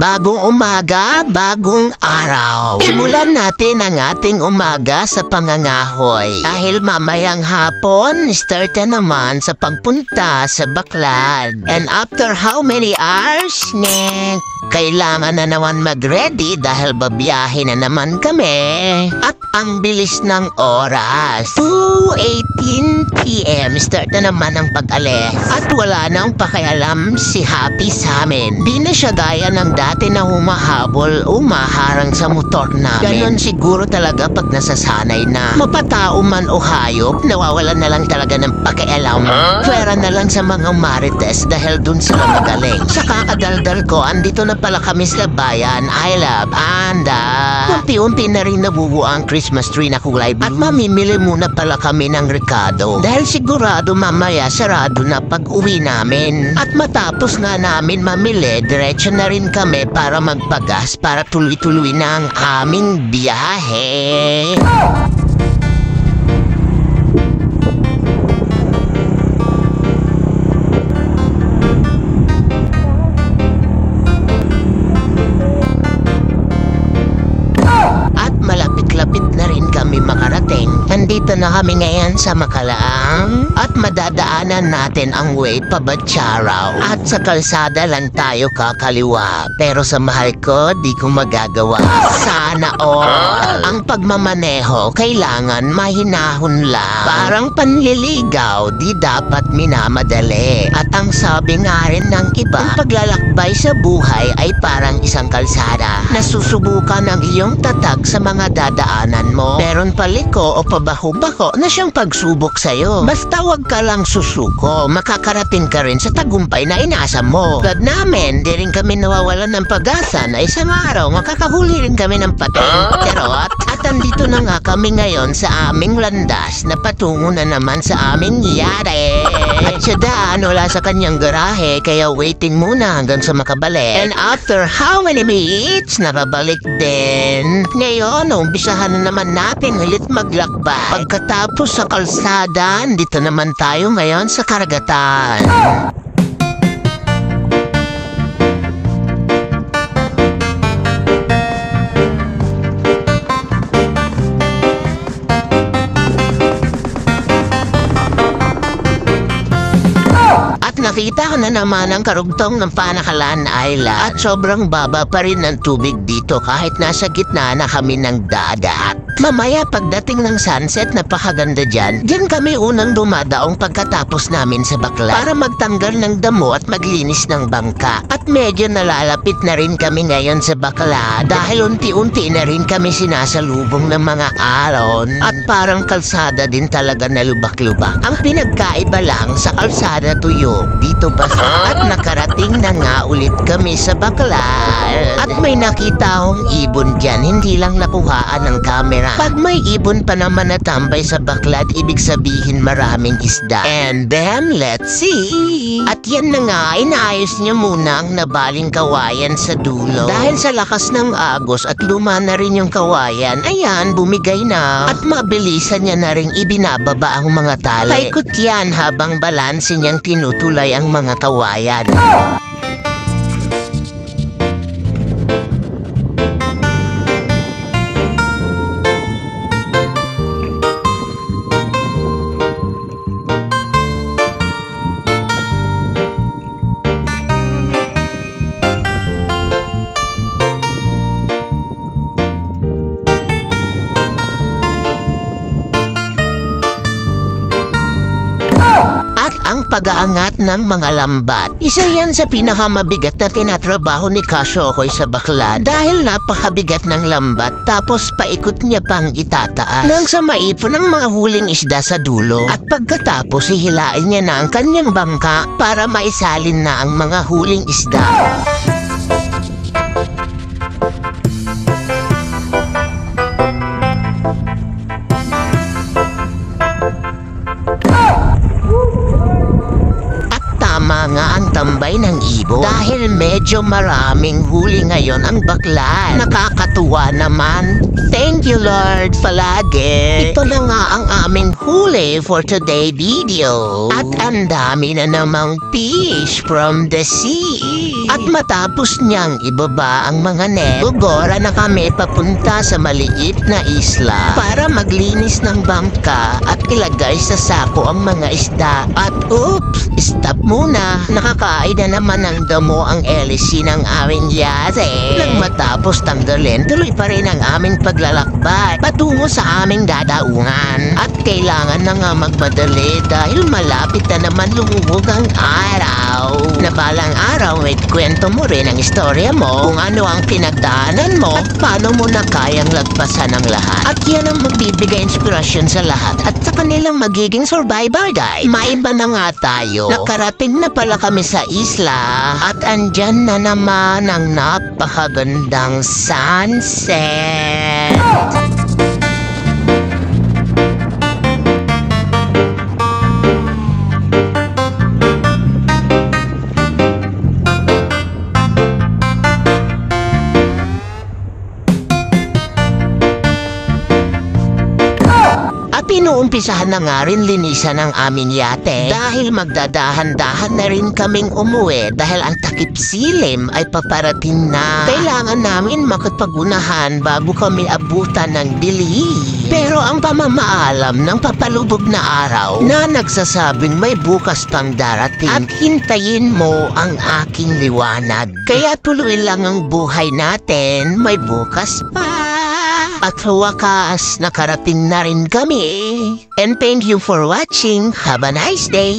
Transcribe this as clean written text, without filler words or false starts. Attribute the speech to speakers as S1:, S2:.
S1: Bagong umaga, bagong araw. Simulan natin ang ating umaga sa pangangahoy. Dahil mamayang hapon, start na naman sa pagpunta sa Baklad. And after how many hours? Kailangan na naman mag-ready dahil babiyahe na naman kami. At ang bilis ng oras. 2:18 PM. Start na naman ang pag-alis. At wala nang pakialam si Happy sa amin. Di na siya gaya ng dati na humahabol, umaharang sa motor namin. Ganon siguro talaga pag nasasanay na. Mapatao man o hayop, nawawalan na lang talaga ng pakialam. Pwera na lang sa mga marites dahil dun sila magaling. Sa kakadaldal ko, andito na pala kami sa bayan. I love Anda. Unti-unti na rin nabubuo ang Christmas tree na kulay blue. At mamimili muna pala kami ng Ricardo. Dahil sigurado mamaya sarado na pag-uwi namin. At matapos nga namin mamili, diretso na rin kami para magpagas para tuloy-tuloy na ang aming biyahe. Malapit-lapit na rin kami makarating. Nandito na kami ngayon sa Makalaang at madadaanan natin ang way pa Batsaraw. At sa kalsada lang tayo kakaliwa. Pero sa mahal ko, di ko magagawa. Sana all. Ang pagmamaneho, kailangan mahinahon lang. Parang panliligaw, di dapat minamadali. At ang sabi nga rin ng iba, ang paglalakbay sa buhay ay parang isang kalsada. Nasusubukan ang iyong tatag sa mga dadaanan mo. Meron paliko o pabaho-baho na siyang pagsubok sa'yo. Basta wag ka lang susuko, makakarating ka rin sa tagumpay na inaasa mo. Gad namin, di rin kami nawawalan ng pag-asa na isang araw makakahuli rin kami ng pateng. Charot! At andito na nga kami ngayon sa aming landas na patungo na naman sa aming yare. At siya daan wala sa kanyang garahe kaya waiting muna hanggang sa makabalik. And after how many minutes, nakabalik din. Ngayon, umpisahan na naman natin ulit maglakbay. Pagkatapos sa kalsada, dito naman tayo ngayon sa karagatan. Nakita ko na naman ang karugtong ng Panakalan Island at sobrang baba pa rin ng tubig dito kahit nasa gitna na kami ng dagat. Mamaya pagdating ng sunset, napakaganda dyan. Diyan kami unang dumadaong pagkatapos namin sa Baklad para magtanggal ng damo at maglinis ng bangka. At medyo nalalapit na rin kami ngayon sa Baklad dahil unti-unti na rin kami sinasalubong ng mga alon at parang kalsada din talaga na lubak-lubak. Ang pinagkaiba lang sa kalsada tuyo dito basa at nakarating na nga ulit kami sa Baklad. At may nakita akong ibon dyan, hindi lang nakuhaan ng camera. Pag may ibon pa naman natambay sa Baklad, ibig sabihin maraming isda. And then, let's see. At yan na nga, inaayos niya muna ang nabaling kawayan sa dulo. Dahil sa lakas ng agos at luma na rin yung kawayan, ayan, bumigay na. At mabilisan niya na rin ibinababa ang mga tali. Paikot yan habang balanse niyang tinutulay ang mga kawayan. Ang pag-aangat ng mga lambat. Isa yan sa pinakamabigat na tinatrabaho ni Kasyokoy sa Baklad dahil napakabigat ng lambat tapos paikot niya pang itataas nang sa maipon ang mga huling isda sa dulo. At pagkatapos hihilain niya na ang kanyang bangka para maisalin na ang mga huling isda. Nga ang tambay ng ibon dahil medyo maraming huli ngayon ang Baklad. Nakakatuwa naman. Thank you, Lord, palagi. Ito na nga ang aming huli for today video. At ang dami na namang fish from the sea. At matapos niyang ibaba ang mga net, gugora na kami papunta sa maliit na isla para maglinis ng bangka at ilagay sa sako ang mga isda. At oops, stop muna. Nakakain na naman ng damo ang LC ng aming yate. Nang matapos tanggalin, tuloy pa rin ang aming paglalakbay patungo sa aming dadaungan. At kailangan na nga magmadali dahil malapit na naman lumuhog ang araw. Na balang araw, may kwento mo rin ang istorya mo kung ano ang pinagdaanan mo at paano mo na kayang lagpasan ang lahat. At yan ang magbibigay inspirasyon sa lahat at sa kanilang magiging survivor guide. Maiba na nga tayo. Nakarating na pala kami sa isla at andyan na naman ang napakagandang sunset. Pinuumpisahan na nga rin linisan ng aming yate dahil magdadahan-dahan na rin kaming umuwi dahil ang takip silim ay paparating na. Kailangan namin makapag-unahan bago kami abutan ng dilim. Pero ang pamamaalam ng papalubog na araw na nagsasabing may bukas pang darating at hintayin mo ang aking liwanag. Kaya tuloy lang ang buhay natin, may bukas pa. At sa wakas, nakarating na rin kami. And thank you for watching. Have a nice day.